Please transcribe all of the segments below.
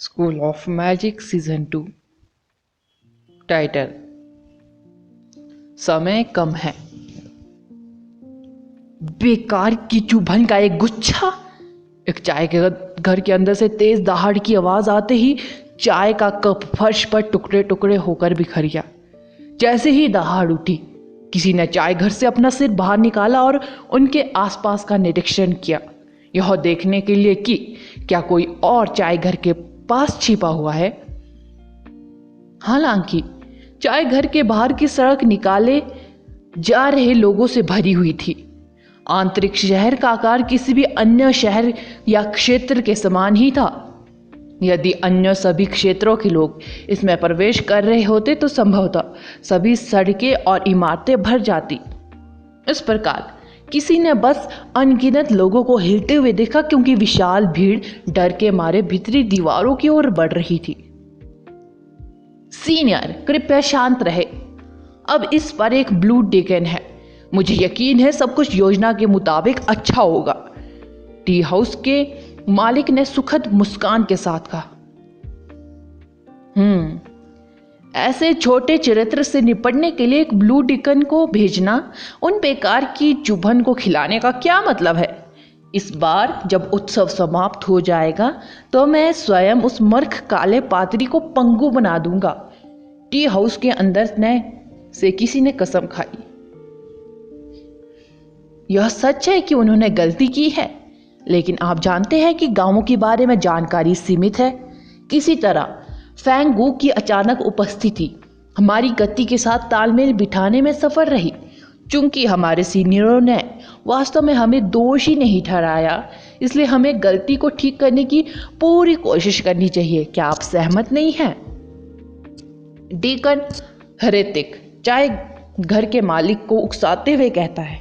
School of magic season 2। Title, समय कम है। बेकार की चुभन का एक गुच्छा। एक चाय के घर के अंदर से तेज दहाड़ की आवाज आते ही चाय का कप फर्श पर टुकड़े टुकड़े होकर बिखर गया। जैसे ही दहाड़ उठी, किसी ने चाय घर से अपना सिर बाहर निकाला और उनके आसपास का निरीक्षण किया, यह देखने के लिए कि क्या कोई और चाय घर के पास छिपा हुआ है। हालांकि चाय घर के बाहर की सड़क निकाले जा रहे लोगों से भरी हुई थी। आंतरिक शहर का आकार किसी भी अन्य शहर या क्षेत्र के समान ही था। यदि अन्य सभी क्षेत्रों के लोग इसमें प्रवेश कर रहे होते तो संभवतः सभी सड़कें और इमारतें भर जाती। इस प्रकार किसी ने बस अनगिनत लोगों को हिलते हुए देखा, क्योंकि विशाल भीड़ डर के मारे भीतरी दीवारों की ओर बढ़ रही थी। सीनियर, कृपया शांत रहे। अब इस पर एक ब्लू डिकन है। मुझे यकीन है सब कुछ योजना के मुताबिक अच्छा होगा, टी हाउस के मालिक ने सुखद मुस्कान के साथ कहा। ऐसे छोटे चरित्र से निपटने के लिए एक ब्लू डिकन को भेजना उन बेकार की चुभन को खिलाने का क्या मतलब है? इस बार जब उत्सव समाप्त हो जाएगा तो मैं स्वयं उस मूर्ख काले पादरी को पंगु बना दूंगा। टी हाउस के अंदर से किसी ने कसम खाई। यह सच है कि उन्होंने गलती की है, लेकिन आप जानते हैं कि गांवों के बारे में जानकारी सीमित है। किसी तरह फैंगू की अचानक उपस्थिति हमारी गति के साथ तालमेल बिठाने में सफल रही। चूंकि हमारे सीनियरों ने वास्तव में हमें दोषी नहीं ठहराया, इसलिए हमें गलती को ठीक करने की पूरी कोशिश करनी चाहिए। क्या आप सहमत नहीं हैं? डीकन ऋतिक चाय घर के मालिक को उकसाते हुए कहता है।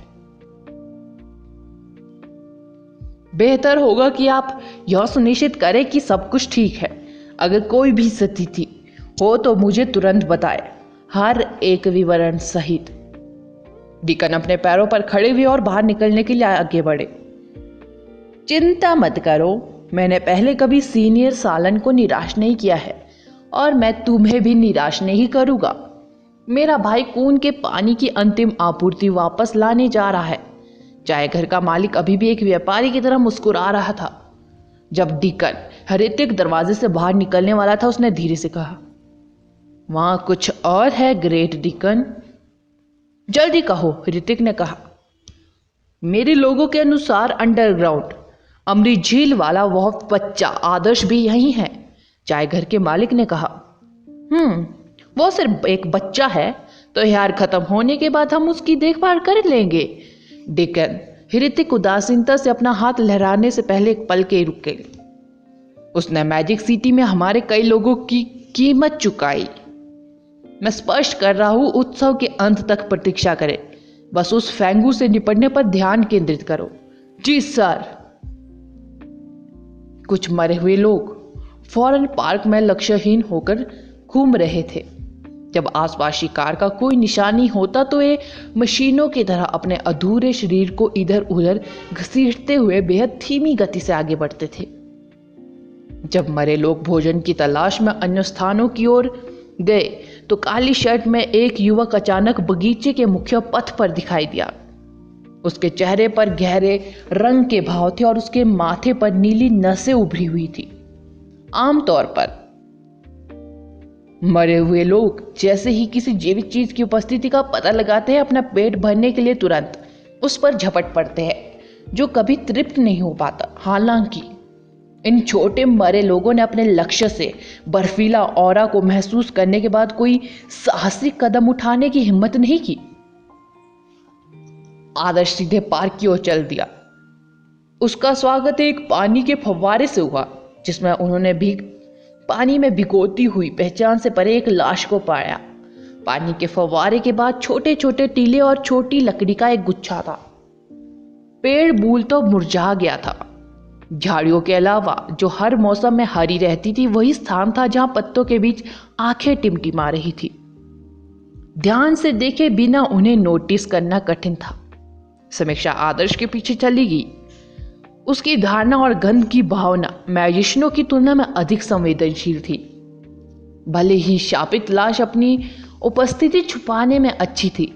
बेहतर होगा कि आप यह सुनिश्चित करें कि सब कुछ ठीक है। अगर कोई भी स्थिति हो तो मुझे तुरंत बताएं, हर एक विवरण सहित। डीकन अपने पैरों पर खड़े हुए और बाहर निकलने के लिए आगे बढ़े। चिंता मत करो, मैंने पहले कभी सीनियर सालन को निराश नहीं किया है और मैं तुम्हें भी निराश नहीं करूंगा। मेरा भाई कून के पानी की अंतिम आपूर्ति वापस लाने जा रहा है। चाय घर का मालिक अभी भी एक व्यापारी की तरह मुस्कुरा रहा था। जब डीकन ऋतिक दरवाजे से बाहर निकलने वाला था, उसने धीरे से कहा, वहां कुछ और है ग्रेट डीकन। जल्दी कहो, ऋतिक ने कहा। मेरे लोगों के अनुसार अंडरग्राउंड अमृत झील वाला वह बच्चा आदर्श भी यही है, चाय घर के मालिक ने कहा। वो सिर्फ एक बच्चा है, तो यार खत्म होने के बाद हम उसकी देखभाल कर लेंगे। डीकन ऋतिक उदासीनता से अपना हाथ लहराने से पहले एक पल के रुक गई। उसने मैजिक सिटी में हमारे कई लोगों की कीमत चुकाई। मैं स्पष्ट कर रहा हूं, उत्सव के अंत तक प्रतीक्षा करें। बस उस फैंगू से निपटने पर ध्यान केंद्रित करो। जी सर। कुछ मरे हुए लोग फौरन पार्क में लक्ष्यहीन होकर घूम रहे थे। जब आसपास शिकार का कोई निशानी होता तो ये मशीनों की तरह अपने अधूरे शरीर को इधर उधर घसीटते हुए बेहद धीमी गति से आगे बढ़ते थे। जब मरे लोग भोजन की तलाश में अन्य स्थानों की ओर गए तो काली शर्ट में एक युवक अचानक बगीचे के मुख्य पथ पर दिखाई दिया। उसके चेहरे पर गहरे रंग के भाव थे और उसके माथे पर नीली नसें उभरी हुई थी। आमतौर पर मरे हुए लोग जैसे ही किसी जीवित चीज की उपस्थिति का पता लगाते हैं, अपना पेट भरने के लिए तुरंत उस पर झपट पड़ते हैं, जो कभी तृप्त नहीं हो पाता। हालांकि इन छोटे मरे लोगों ने अपने लक्ष्य से बर्फीला ऑरा को महसूस करने के बाद कोई साहसिक कदम उठाने की हिम्मत नहीं की। आदर्श सीधे पार्क की ओर चल दिया। उसका स्वागत एक पानी के फव्वारे से हुआ, जिसमें उन्होंने भी पानी में भिगोती हुई पहचान से परे एक लाश को पाया। पानी के फव्वारे के बाद छोटे छोटे टीले और छोटी लकड़ी का एक गुच्छा था। पेड़ बूल तो मुरझा गया था। झाड़ियों के अलावा जो हर मौसम में हरी रहती थी, वही स्थान था जहां पत्तों के बीच आंखें टिमटिमा रही थी। ध्यान से देखे बिना उन्हें नोटिस करना कठिन था। समीक्षा आदर्श के पीछे चली गई। उसकी धारणा और गंध की भावना मैजिशियनों की तुलना में अधिक संवेदनशील थी। भले ही शापित लाश अपनी उपस्थिति छुपाने में अच्छी थी,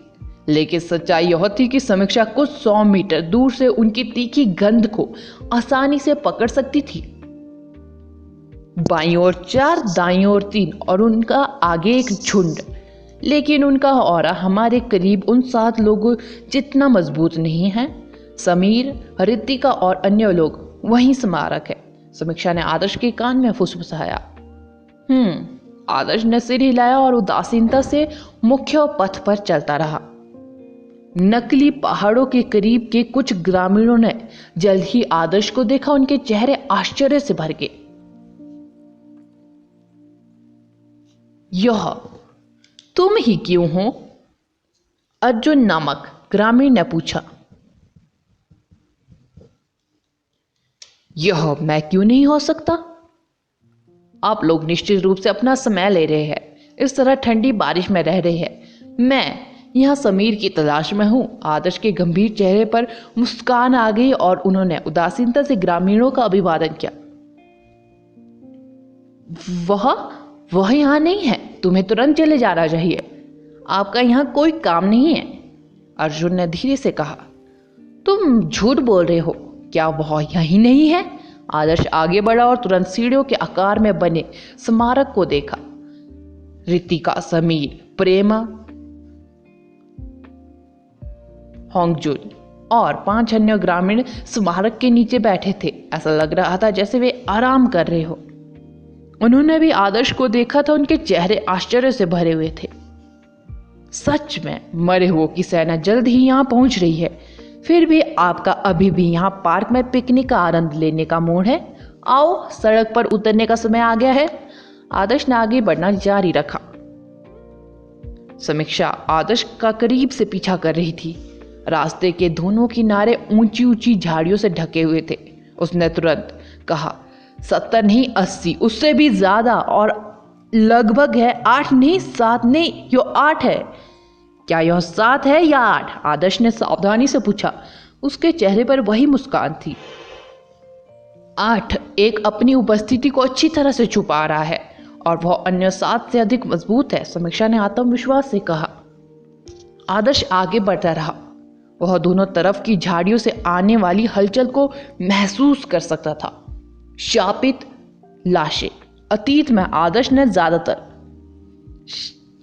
लेकिन सच्चाई यह थी कि समीक्षा कुछ 100 मीटर दूर से उनकी तीखी गंध को आसानी से पकड़ सकती थी। बाईं ओर 4, दाईं ओर 3 और उनका आगे एक झुंड, लेकिन उनका ऑरा हमारे करीब उन 7 लोगों जितना मजबूत नहीं है। समीर, रितिका और अन्य लोग वहीं स्मारक है। समीक्षा ने आदर्श के कान में फुसफुसाया। आदर्श ने सिर हिलाया और उदासीनता से मुख्य पथ पर चलता रहा। नकली पहाड़ों के करीब के कुछ ग्रामीणों ने जल्द ही आदर्श को देखा। उनके चेहरे आश्चर्य से भर गए। यह तुम ही क्यों हो? अर्जुन नामक ग्रामीण ने पूछा। यह मैं क्यों नहीं हो सकता? आप लोग निश्चित रूप से अपना समय ले रहे हैं, इस तरह ठंडी बारिश में रह रहे हैं। मैं यहाँ समीर की तलाश में हूँ। आदर्श के गंभीर चेहरे पर मुस्कान आ गई और उन्होंने उदासीनता से ग्रामीणों का अभिवादन किया। वह यहाँ नहीं है, तुम्हें तुरंत चले जाना चाहिए। आपका यहाँ कोई काम नहीं है, अर्जुन ने धीरे से कहा। तुम झूठ बोल रहे हो, क्या वह यही नहीं है? आदर्श आगे बढ़ा और तुरंत सीढ़ियों के आकार में बने स्मारक को देखा। रितिका, समीर, प्रेमा, होंगजुन और 5 अन्य ग्रामीण स्मारक के नीचे बैठे थे। ऐसा लग रहा था जैसे वे आराम कर रहे हो। उन्होंने भी आदर्श को देखा था। उनके चेहरे आश्चर्य से भरे हुए थे। सच में मरे हुओं की सेना जल्द ही यहाँ पहुंच रही है। फिर भी आपका अभी भी यहाँ पार्क में पिकनिक का आनंद लेने का मूड है? आओ, सड़क पर उतरने का समय आ गया है। आदर्श ने आगे बढ़ना जारी रखा। समीक्षा आदर्श का करीब से पीछा कर रही थी। रास्ते के दोनों किनारे ऊंची ऊंची झाड़ियों से ढके हुए थे। उसने तुरंत कहा, 70 नहीं 80, उससे भी ज्यादा, और लगभग है। 8 नहीं 7 नहीं, यो 8 है। क्या यह 7 है या 8? आदर्श ने सावधानी से पूछा। उसके चेहरे पर वही मुस्कान थी। 8 एक अपनी उपस्थिति को अच्छी तरह से छुपा रहा है और वह अन्य 7 से अधिक मजबूत है, समीक्षा ने आत्मविश्वास से कहा। आदर्श आगे बढ़ता रहा। वह दोनों तरफ की झाड़ियों से आने वाली हलचल को महसूस कर सकता था। शापित लाशें। अतीत में आदर्श ने ज्यादातर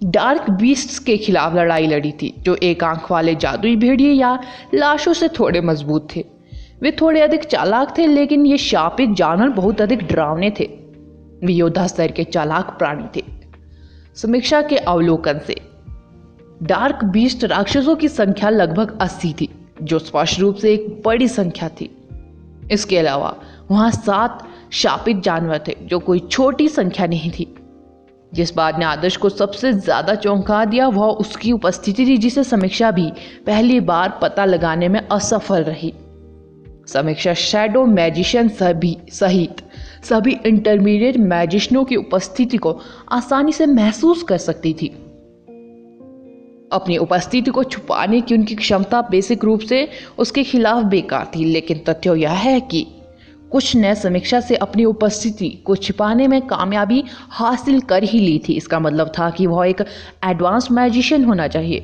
डार्क बीस्ट्स के खिलाफ लड़ाई लड़ी थी, जो एक आंख वाले जादुई भेड़िए या लाशों से थोड़े मजबूत थे। वे थोड़े अधिक चालाक थे, लेकिन ये शापित जानवर बहुत अधिक डरावने थे। वे योद्धा स्तर के चालाक प्राणी थे। समीक्षा के अवलोकन से डार्क बीस्ट राक्षसों की संख्या लगभग 80 थी, जो स्पष्ट रूप से एक बड़ी संख्या थी। इसके अलावा वहां 7 शापित जानवर थे, जो कोई छोटी संख्या नहीं थी। जिस बात ने आदर्श को सबसे ज्यादा चौंका दिया वह उसकी उपस्थिति थी, जिसे समीक्षा भी पहली बार पता लगाने में असफल रही। समीक्षा शैडो मैजिशियन सहित सभी इंटरमीडिएट मैजिशियनों की उपस्थिति को आसानी से महसूस कर सकती थी। अपनी उपस्थिति को छुपाने की उनकी क्षमता बेसिक रूप से उसके खिलाफ बेकार थी, लेकिन तथ्य यह है कि कुछ ने समीक्षा से अपनी उपस्थिति को छिपाने में कामयाबी हासिल कर ही ली थी। इसका मतलब था कि वह एक एडवांस मैजिशियन होना चाहिए।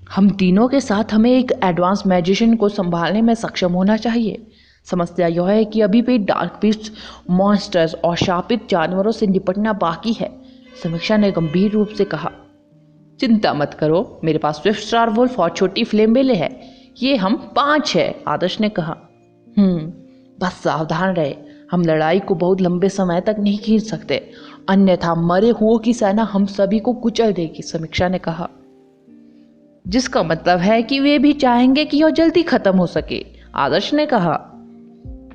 हम तीनों के साथ हमें एक एडवांस मैजिशियन को संभालने में सक्षम होना चाहिए। समस्या यह है कि अभी भी डार्क बीस्ट, मॉन्स्टर्स और शापित जानवरों से निपटना बाकी है, समीक्षा ने गंभीर रूप से कहा। चिंता मत करो, मेरे पास स्विफ्ट स्टार वुल्फ और छोटी फ्लेमबेले है। ये हम 5 है, आदर्श ने कहा। बस सावधान रहे, हम लड़ाई को बहुत लंबे समय तक नहीं खींच सकते, अन्यथा मरे हुओं की सेना हम सभी को कुचल देगी, समीक्षा ने कहा। जिसका मतलब है कि वे भी चाहेंगे कि यह जल्दी खत्म हो सके, आदर्श ने कहा।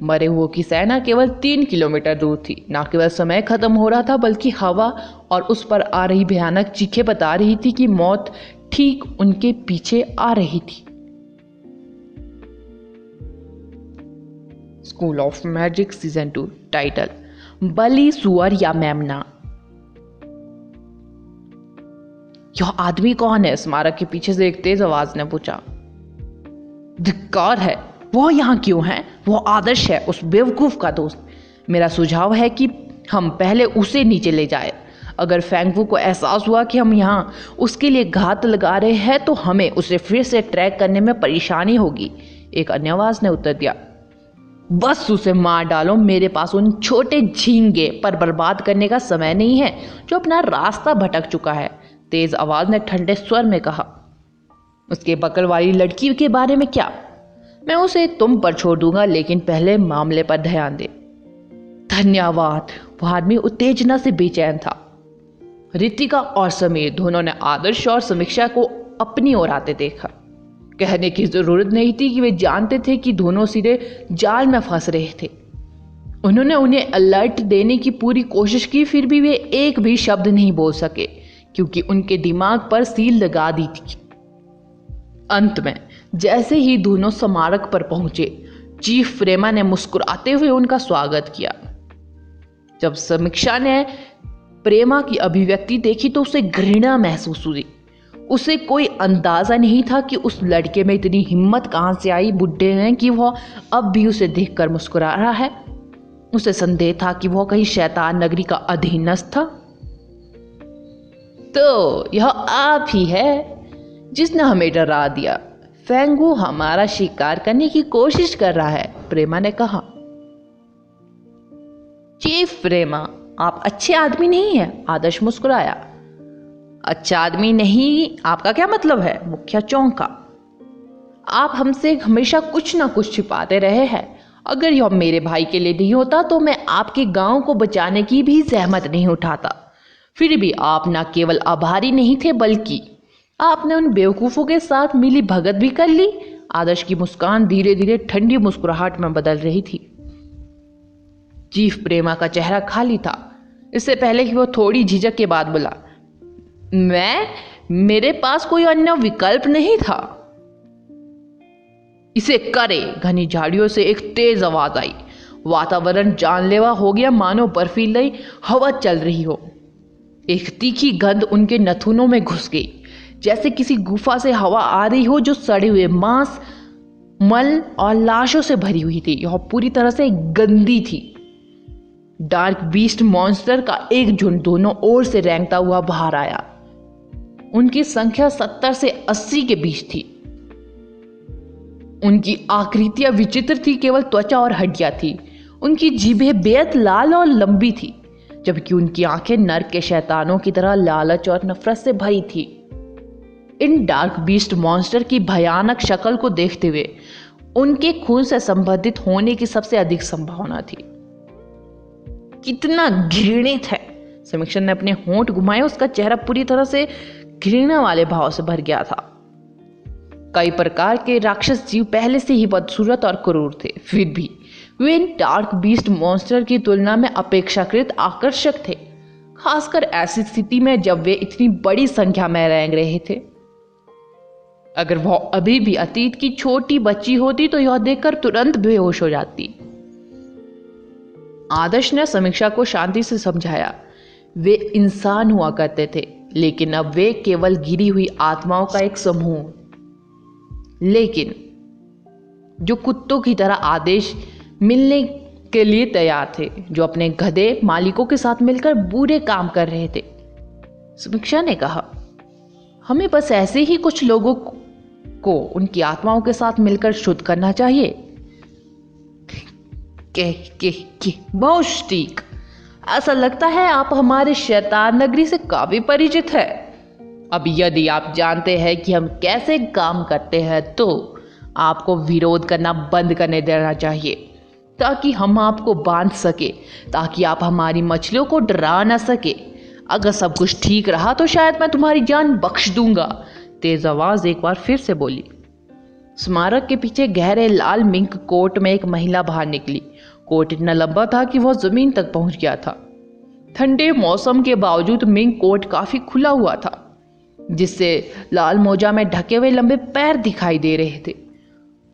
मरे हुओं की सेना केवल 3 किलोमीटर दूर थी। न केवल समय खत्म हो रहा था, बल्कि हवा और उस पर आ रही भयानक चीखें बता रही थी कि मौत ठीक उनके पीछे आ रही थी। School of magic season 2 title, बलि, सुअर या मेमना। यह आदमी कौन है? स्मारक के पीछे से एक तेज आवाज ने पूछा। धिक्कार है, वो यहाँ क्यों है? वो आदर्श है, उस बेवकूफ़ का दोस्त। मेरा सुझाव है कि हम पहले उसे नीचे ले जाए। अगर फेंगवू को एहसास हुआ कि हम यहाँ उसके लिए घात लगा रहे हैं तो हमें उसे फिर से ट्रैक करने में परेशानी होगी। एक अन्य आवाज़ ने उत्तर दिया, बस उसे मार डालो। मेरे पास उन छोटे झींगे पर बर्बाद करने का समय नहीं है जो अपना रास्ता भटक चुका है। तेज आवाज़ ने ठंडे स्वर में कहा, उसके बगल वाली लड़की के बारे में क्या? मैं उसे तुम पर छोड़ दूंगा, लेकिन पहले मामले पर ध्यान दे। धन्यवाद। वो आदमी उत्तेजना से बेचैन था। रितिका और समीर दोनों ने आदर्श और समीक्षा को अपनी ओर आते देखा। कहने की जरूरत नहीं थी कि वे जानते थे कि दोनों सीधे जाल में फंस रहे थे। उन्होंने उन्हें अलर्ट देने की पूरी कोशिश की, फिर भी वे एक भी शब्द नहीं बोल सके क्योंकि उनके दिमाग पर सील लगा दी थी। अंत में जैसे ही दोनों स्मारक पर पहुंचे, चीफ प्रेमा ने मुस्कुराते हुए उनका स्वागत किया। जब समीक्षा ने प्रेमा की अभिव्यक्ति देखी तो उसे घृणा महसूस हुई। उसे कोई अंदाजा नहीं था कि उस लड़के में इतनी हिम्मत कहां से आई बुढ़े हैं कि वह अब भी उसे देखकर मुस्कुरा रहा है। उसे संदेह था कि वह कहीं शैतान नगरी का अधीनस्थ था। तो यह आप ही है जिसने हमें डरा दिया। फेंगू हमारा शिकार करने की कोशिश कर रहा है, प्रेमा ने कहा। चीफ प्रेमा, आप अच्छे आदमी नहीं हैं, आदर्श मुस्कुराया। अच्छा आदमी नहीं, आपका क्या मतलब है? मुखिया चौंका। आप हमसे हमेशा कुछ ना कुछ छिपाते रहे हैं। अगर यह मेरे भाई के लिए नहीं होता तो मैं आपके गांव को बचाने की भी जहमत नहीं उठाता। फिर भी आप न केवल आभारी नहीं थे बल्कि आपने उन बेवकूफ़ों के साथ मिली भगत भी कर ली। आदर्श की मुस्कान धीरे धीरे ठंडी मुस्कुराहट में बदल रही थी। चीफ प्रेमा का चेहरा खाली था। इससे पहले कि वो थोड़ी झिझक के बाद बोला, मेरे पास कोई अन्य विकल्प नहीं था। इसे करे। घनी झाड़ियों से एक तेज आवाज आई। वातावरण जानलेवा हो गया, मानो बर्फीली हवा चल रही हो। एक तीखी गंध उनके नथुनों में घुस गई, जैसे किसी गुफा से हवा आ रही हो जो सड़े हुए मांस, मल और लाशों से भरी हुई थी। यह पूरी तरह से गंदी थी। डार्क बीस्ट मॉन्स्टर का एक झुंड दोनों ओर से रेंगता हुआ बाहर आया। उनकी संख्या 70 से 80 के बीच थी। उनकी आकृतियां विचित्र थी, केवल त्वचा और हड्डियां थी। उनकी जीभें बेहद लाल और लंबी थी, जबकि उनकी आंखें नर्क के शैतानों की तरह लालच और नफरत से भरी थी। इन डार्क बीस्ट मॉन्स्टर की भयानक शक्ल को देखते हुए उनके खून से संबंधित होने की सबसे अधिक संभावना थी। कितना घृणित है। समीक्षा ने अपने होंठ घुमाए। उसका चेहरा पूरी तरह से घृणा वाले भाव से भर गया था। कई प्रकार के राक्षस जीव पहले से ही बदसूरत और क्रूर थे, फिर भी वे इन डार्क बीस्ट मॉन्स्टर की तुलना में अपेक्षाकृत आकर्षक थे, खासकर ऐसी स्थिति में जब वे इतनी बड़ी संख्या में रेंग रहे थे। अगर वह अभी भी अतीत की छोटी बच्ची होती तो यह देखकर तुरंत बेहोश हो जाती। आदर्श ने समीक्षा को शांति से समझाया, वे इंसान हुआ करते थे, लेकिन अब वे केवल गिरी हुई आत्माओं का एक समूह, लेकिन जो कुत्तों की तरह आदेश मिलने के लिए तैयार थे, जो अपने गधे मालिकों के साथ मिलकर बुरे काम कर रहे थे। समीक्षा ने कहा, हमें बस ऐसे ही कुछ लोगों को उनकी आत्माओं के साथ मिलकर शुद्ध करना चाहिए। बहुत ठीक। ऐसा लगता है आप हमारे शैतान नगरी से काफी परिचित है। अब यदि आप जानते हैं कि हम कैसे काम करते हैं तो आपको विरोध करना बंद करने देना चाहिए, ताकि हम आपको बांध सके, ताकि आप हमारी मछलियों को डरा ना सके। अगर सब कुछ ठीक रहा तो शायद मैं तुम्हारी जान बख्श दूंगा। तेज आवाज एक बार फिर से बोली। स्मारक के पीछे गहरे लाल मिंक कोट में एक महिला बाहर निकली। कोट इतना लंबा था कि वह जमीन तक पहुंच गया था। ठंडे मौसम के बावजूद मिंक कोट काफी खुला हुआ था, जिससे लाल मोजा में ढके हुए लंबे पैर दिखाई दे रहे थे।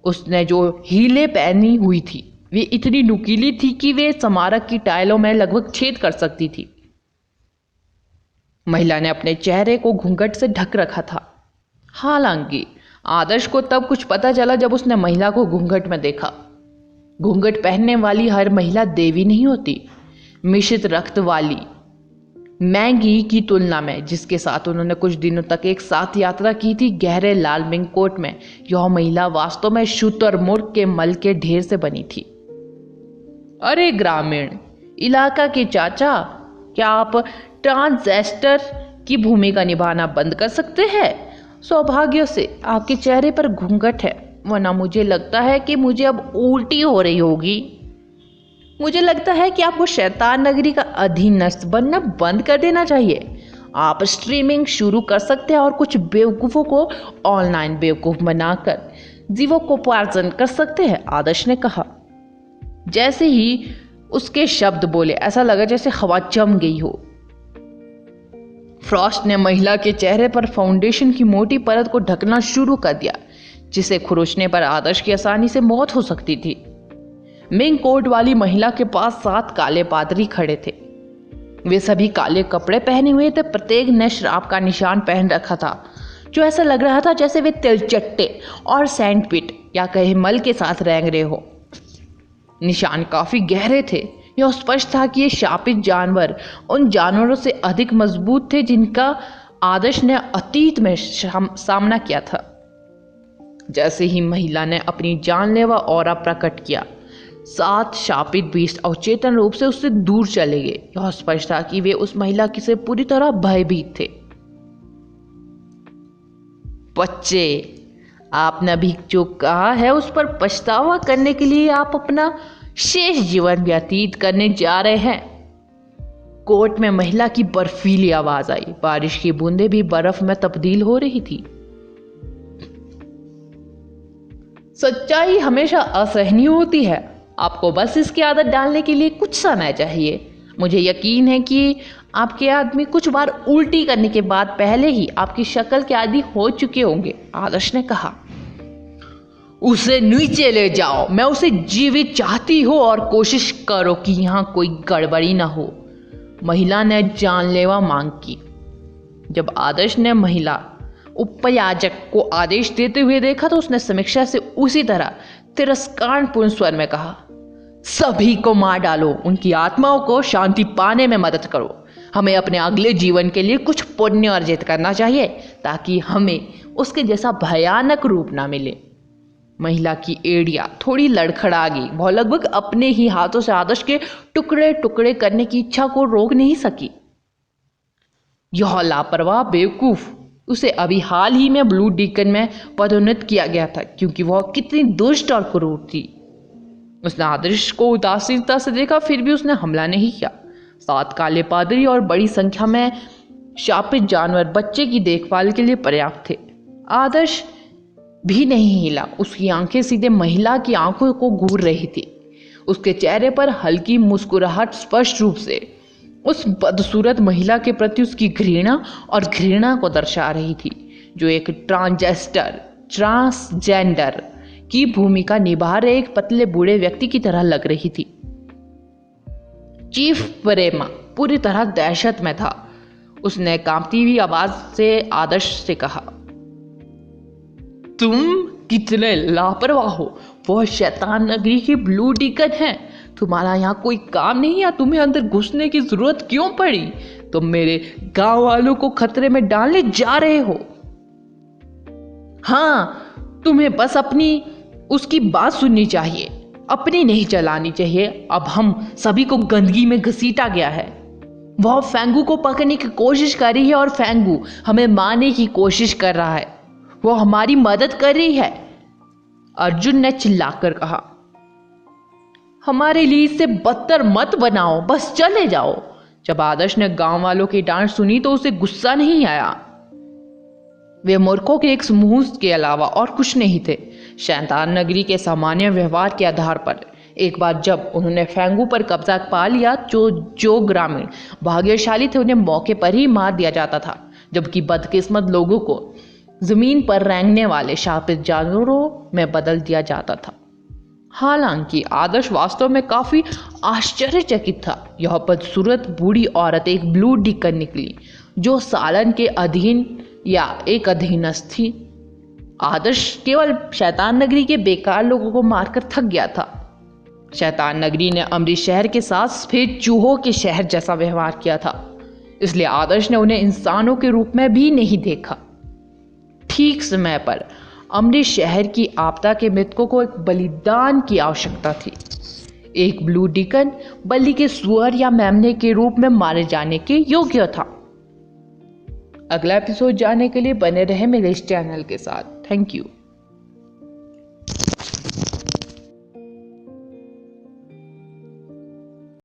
उसने जो हीलें पहनी हुई थी वे इतनी नुकीली थी कि वे स्मारक की टाइलों में लगभग छेद कर सकती थी। महिला ने अपने चेहरे को घूंघट से ढक रखा था। हालांकि आदर्श को तब कुछ पता चला जब उसने महिला को घूंघट में देखा। घूंघट पहनने वाली हर महिला देवी नहीं होती। मिश्रित रक्त वाली मैगी की तुलना में, जिसके साथ उन्होंने कुछ दिनों तक एक साथ यात्रा की थी, गहरे लाल मिंग कोट में, यह महिला वास्तव में शुतुरमुर्ग के मल के ढेर से बनी थी। अरे ग्रामीण इलाका के चाचा, क्या आप ट्रांसजेस्टर की भूमिका निभाना बंद कर सकते हैं? सौभाग्य से आपके चेहरे पर घूंघट है, वरना मुझे लगता है कि मुझे अब उल्टी हो रही होगी। मुझे लगता है कि आपको शैतान नगरी का अधीनस्थ बनना बंद कर देना चाहिए। आप स्ट्रीमिंग शुरू कर सकते हैं और कुछ बेवकूफ़ों को ऑनलाइन बेवकूफ़ बनाकर जीवोपार्जन कर सकते हैं, आदर्श ने कहा। जैसे ही उसके शब्द बोले ऐसा लगा जैसे हवा जम गई हो। फ्रॉस्ट ने महिला के चेहरे पर फाउंडेशन की मोटी परत को ढकना शुरू कर दिया, जिसे खुरचने पर आदर्श की आसानी से मौत हो सकती थी। मिंग कोट वाली महिला के पास 7 काले पादरी खड़े थे। वे सभी काले कपड़े पहने हुए थे। प्रत्येक ने शराब का निशान पहन रखा था, जो ऐसा लग रहा था जैसे वे तिलचट्टे और सैंडपिट या कहे मल के साथ रेंग रहे हो। निशान काफी गहरे थे। यह स्पष्ट था कि ये शापित जानवर उन जानवरों से अधिक मजबूत थे जिनका आदर्श ने अतीत में सामना किया था। जैसे ही महिला ने अपनी जानलेवा ऑरा प्रकट किया, 7 शापित बीस्ट अवचेतन रूप से उससे दूर चले गए। यह स्पष्ट था कि वे उस महिला से पूरी तरह भयभीत थे। बच्चे, आपने अभी जो कहा है उस पर पछतावा करने के लिए आप अपना शेष जीवन व्यतीत करने जा रहे हैं। कोर्ट में महिला की बर्फीली आवाज आई। बारिश की बूंदें भी बर्फ में तब्दील हो रही थी। सच्चाई हमेशा असहनीय होती है। आपको बस इसकी आदत डालने के लिए कुछ समय चाहिए। मुझे यकीन है कि आपके आदमी कुछ बार उल्टी करने के बाद पहले ही आपकी शक्ल के आदी हो चुके होंगे, आदर्श ने कहा। उसे नीचे ले जाओ। मैं उसे जीवित चाहती हूँ और कोशिश करो कि यहाँ कोई गड़बड़ी ना हो। महिला ने जानलेवा मांग की। जब आदर्श ने महिला उपयाजक को आदेश देते हुए देखा तो उसने समीक्षा से उसी तरह तिरस्कारपूर्ण स्वर में कहा, सभी को मार डालो, उनकी आत्माओं को शांति पाने में मदद करो। हमें अपने अगले जीवन के लिए कुछ पुण्य अर्जित करना चाहिए ताकि हमें उसके जैसा भयानक रूप ना मिले। महिला की एड़ियां थोड़ी लड़खड़ा गई। वह लगभग अपने ही हाथों से आदर्श के टुकड़े टुकड़े करने की इच्छा को रोक नहीं सकी। यह लापरवाह बेवकूफ, उसे अभी हाल ही में ब्लू डीकन में पदोन्नत किया गया था क्योंकि वह कितनी दुष्ट और क्रूर थी। उसने आदर्श को उदासीनता से देखा, फिर भी उसने हमला नहीं किया। 7 काले पादरी और बड़ी संख्या में शापित जानवर बच्चे की देखभाल के लिए पर्याप्त थे। आदर्श भी नहीं हिला। उसकी आंखें सीधे महिला की आंखों को घूर रही थी। उसके चेहरे पर हल्की मुस्कुराहट स्पष्ट रूप से उस बदसूरत महिला के प्रति उसकी घृणा को दर्शा रही थी, जो एक ट्रांसजेंडर की भूमिका निभा रहे एक पतले बूढ़े व्यक्ति की तरह लग रही थी। चीफ प्रेमा पूरी तरह दहशत में था। उसने कांपती हुई आवाज से आदर्श से कहा, तुम कितने लापरवाह हो। वह शैतान नगरी की ब्लू डीकन है। तुम्हारा यहाँ कोई काम नहीं या तुम्हें अंदर घुसने की जरूरत क्यों पड़ी? तुम मेरे गांव वालों को खतरे में डालने जा रहे हो। हाँ, तुम्हें बस उसकी बात सुननी चाहिए, अपनी नहीं चलानी चाहिए। अब हम सभी को गंदगी में घसीटा गया है। वह फेंगू को पकड़ने की कोशिश कर रही है और फेंगू हमें मारने की कोशिश कर रहा है। वो हमारी मदद कर रही है, अर्जुन ने चिल्लाकर कहा। हमारे लिए इसे बदतर मत बनाओ, बस चले जाओ। जब आदर्श ने गांव वालों की डांट सुनी तो उसे गुस्सा नहीं आया। वे मूर्खों के एक समूह के अलावा और कुछ नहीं थे। शैतान नगरी के व्यवहार के आधार पर एक बार जब उन्होंने फेंगू पर कब्जा पा लिया, जो ग्रामीण भाग्यशाली थे उन्हें मौके पर ही मार दिया जाता था, जबकि बदकिस्मत लोगों को जमीन पर रेंगने वाले शापित जानवरों में बदल दिया जाता था। हालांकि आदर्श वास्तव में काफी आश्चर्यचकित था। यह बदसूरत बूढ़ी औरत एक ब्लू डीकन निकली, जो सालन के अधीन या एक अधीनस्थ थी। आदर्श केवल शैतान नगरी के बेकार लोगों को मारकर थक गया था। शैतान नगरी ने अमृत शहर के साथ सफेद चूहों के शहर जैसा व्यवहार किया था, इसलिए आदर्श ने उन्हें इंसानों के रूप में भी नहीं देखा। ठीक समय पर अमृत शहर की आपदा के मृतकों को एक बलिदान की आवश्यकता थी। एक ब्लू डिकन बलि के सुअर या मेमने के रूप में मारे जाने के योग्य था। अगला एपिसोड जानने के लिए बने रहे मेरे इस चैनल के साथ। Thank you.